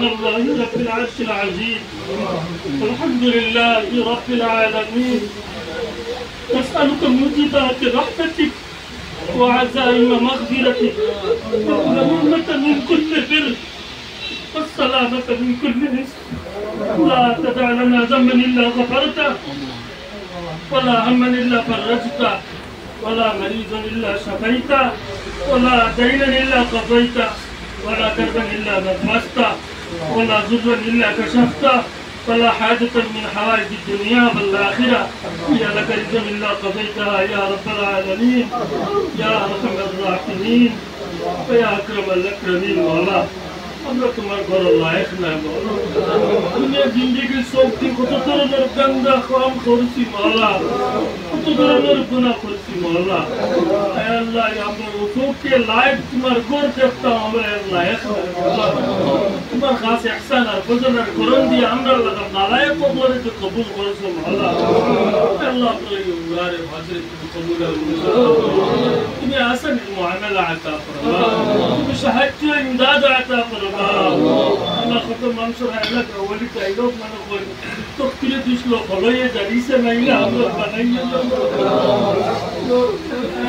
الله رب العرش العظيم الحمد لله رب العالمين نسألك موجبات رحمتك وعزائم مغفرتك والغنيمة من كل بر والسلامة من كل اسم لا تدع لنا ذنبا إلا غفرته ولا هما إلا فرجته ولا مريضا إلا شفيته ولا دينا إلا قضيته ولا كربا إلا نفسته ولا ضرا إلا كشفته ولا حاجة من حوائج الدنيا والآخرة هي لك رزق إلا قضيتها يا رب العالمين يا أرحم الراحمين ويا أكرم الأكرمين مولا আমরা তোমার ঘর লায়েক না দুনিয়া জিন্দেগির শক্তি কত ধরনের গন্ধা কাম করছি মাওলা কত ধরনের গুনাহ করছি মাওলা হে আল্লাহ আমরা ওকে লায়েক তোমার ঘর দেখতাম আমরা লায়েক না তোমার খাস ইহসান আর ফজল আর করম দিয়ে আমরা লাগা নালায়েক করে তো কবুল করেছো মাওলা আল্লাহ আপনার উমরারে হাজির কবুল তুমি আসান মুআমালা আতা ফরমা তুমি সাহায্য ইমদাদ আতা ফরমা أنا خطر منصور على أولي تعيدوك من أقول تقتل تشلو خلوية جريسة ميلا أمر بنية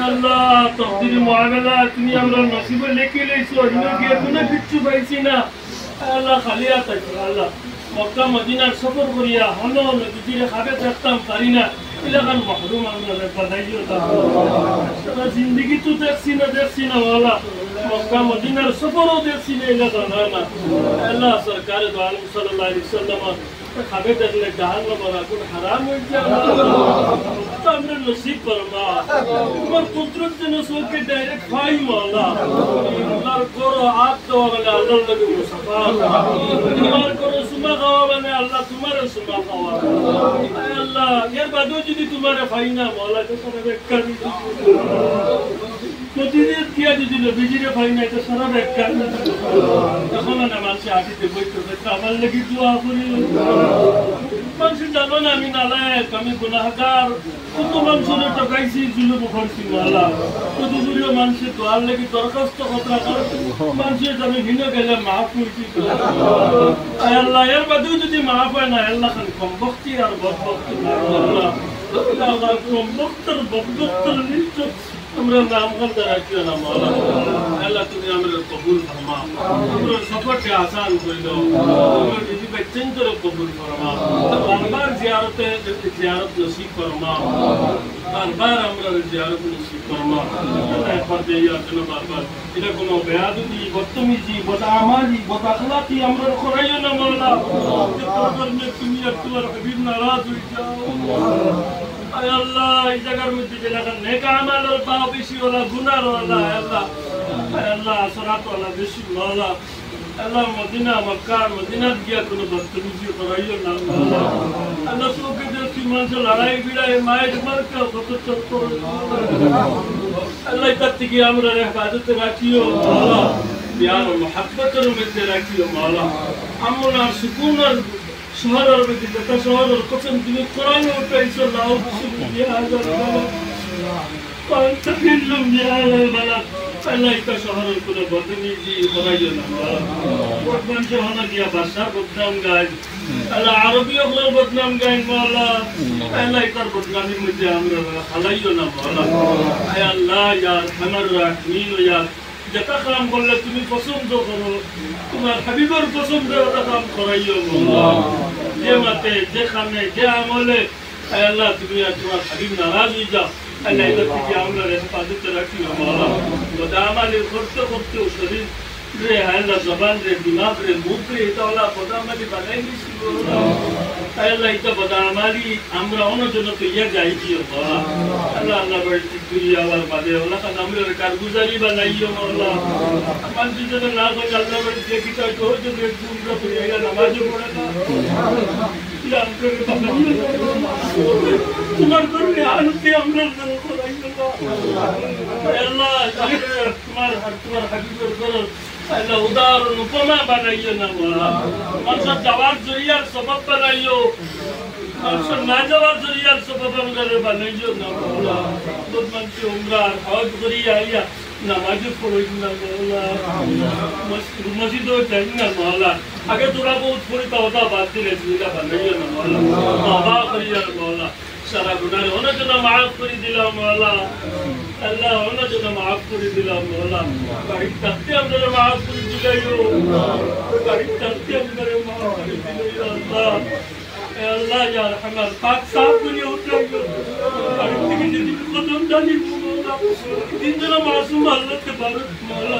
الله تقدير معاملات ني أمر النصيب لكي ليسو هنا كيكونا كتشو بايسينا الله خلياتك الله مكة مدينة سفر قرية هنو نجدير خابت رختم قرينا إلا كان محروم أمر بنية زندگی تو দেখছিনা والله مكة مدينة سفرও দেখছিনা إلا كان الله سركار دو عالم صلى الله عليه وسلم খাবে দেখলে জাহান্নাম আগুন হারাম হয়ে যায় তো আমরা নসিব ফরমা তোমার কুদরত যেন সবকে ডাইরেক্ট পাই মাওলা আল্লাহর করো হাত দেওয়া মানে আল্লাহর লাগে মুসাফা তোমার করো সুমা খাওয়া মানে আল্লাহ তোমার সুমা খাওয়া আল্লাহ এর বাদেও যদি তোমার পাই না মাওলা তো সারা বেকার প্রতিদিন কিয়া যদি নবীজিরে পাই না এটা সারা বেকার তখন না মানুষ আটিতে বইতে আমার লাগি দোয়া করি মানুষ জানো না আমি নালায়েক আমি গুনাহগার কত মানুষের টাকাইছি জুলুম করছি মাওলা কত দূরে মানুষের দোয়ার লাগি দরখাস্ত কথা মানুষের আমি ভিন্ন গেলে মাফ করছি আল্লাহ এর বাদেও যদি মাফ হয় না আল্লাহ খান কম বক্তি আর বদবক্তি আল্লাহ কম বক্তর বদবক্তর নিশ্চয় আমরা নাম করতে রাখিও না মাওলা আল্লাহ তুমি আমরা কবুল ফরমা আমরা সফরকে আসান করে দাও আমরা যদি বেচেন করে কবুল ফরমা বারবার জিয়ারত নসিব ফরমা বারবার আমরা জিয়ারত নসিব ফরমা আল্লাহ পর্দে ইয়া জন্য বারবার এটা কোনো বেয়াদবি বদতমিজি বদআমালি বদআখলাকি আমরা করাইও না মাওলা তোর করলে তুমি আর তোমার হাবিব নারাজ হয়ে যাও আয় আল্লাহ এই জায়গার মধ্যে যে লাগা নেক আমাল আর পাও বেশি ওলা গুনাহ ওলা আল্লাহ আয় আল্লাহ সালাত ওলা বেশি মাওলা আল্লাহ মদিনা মক্কা মদিনা গিয়া কোনো বদতমিজি করাইও না মাওলা আল্লাহ তোকে যে সীমান্ত লড়াই বিড়াই মায়ের মারকে কত চত্বর আল্লাহ তাতে কি আমরা হেফাজত রাখিও মাওলা প্যার ও মোহাব্বতের মধ্যে রাখিও মাওলা আমরা সুকুন আর শহরের মধ্যে যেটা শহরের কসম তুমি কোরআন উঠাইছো লাউ বিয়া হাজার পাঁচটাকিল্লুম বিয়া বালা আল্লাহ এটা শহরের কোনো বদতমিজি করাইও না বদনাম শহরে গিয়া ভাষা বদনাম গায় আল্লাহ আরবি হলো বদনাম গায় মাওলা আল্লাহ এটার বদনামের মধ্যে আমরা হালাইও না মাওলা আয় আল্লাহ ইয়া আরহামার রাহিমিন ইয়া যেটা কাম করলে তুমি পছন্দ করো তোমার হাবিবের পছন্দ ওটা কাম করাইও মাওলা যে মতে যে কামে যে আমলে আল্লাহ তুমি আর তোমার হাবিব নারাজ হয়ে যাও আল্লাহ এটা থেকে আমরা হেফাজত রাখিও মাওলা বদআমালি করতে করতে শরীর রে আল্লাহ জবান রে দিমাগ রে মুখ রে এটা ওলা বদআমালি বানাই দিছিল আল্লাহ এটা বদআমালি আমরা অন্যজন তৈয়া যাই দিও মাওলা আল্লাহ আল্লাহ বড় দুনিয়া আর বাদে ওলা কাজ আমরা কারগুজারি বানাইও মাওলা আমার যদি না হয় আল্লাহ বড় দেখি তো যে গুণরা পড়িয়া নামাজ পড়ে না তোমার করলে আনতে আমরা আল্লাহ তোমার হাবিবের করো আল্লাহ উদাহরণ উপমা বানাইও না মাওলা মানুষের যাওয়ার জরিয়ার সবব বানাইও মানুষের না যাওয়ার জরিয়ার সবব আমরা বানাইও না মাওলা বহুত মানুষ উমরা হজ করিয়া আইয়া নামাজে পড়ই না মাওলা মসজিদও যাই না মাওলা আগে তোরা বহুত পড়ি তাওবা বাদ দিলে দিলা বানাইও না মাওলা তাওবা করিয়া মাওলা সারা গুনাহ অনেক জন্য মাফ করে দিলাম মাওলা আল্লাহ অনেক জন্য মাফ করে দিলাম মাওলা গাড়ি তাতে আমরা মাফ করে দিলাইও গাড়ি তাতে আমরা মাফ করে দিলাইও আল্লাহ আল্লাহ ইয়া রহমান পাক সাফ করে উঠাইও গাড়ি থেকে যদি কদম ডালি মাওলা তিন জন মাসুম আল্লাহ কে বারক মাওলা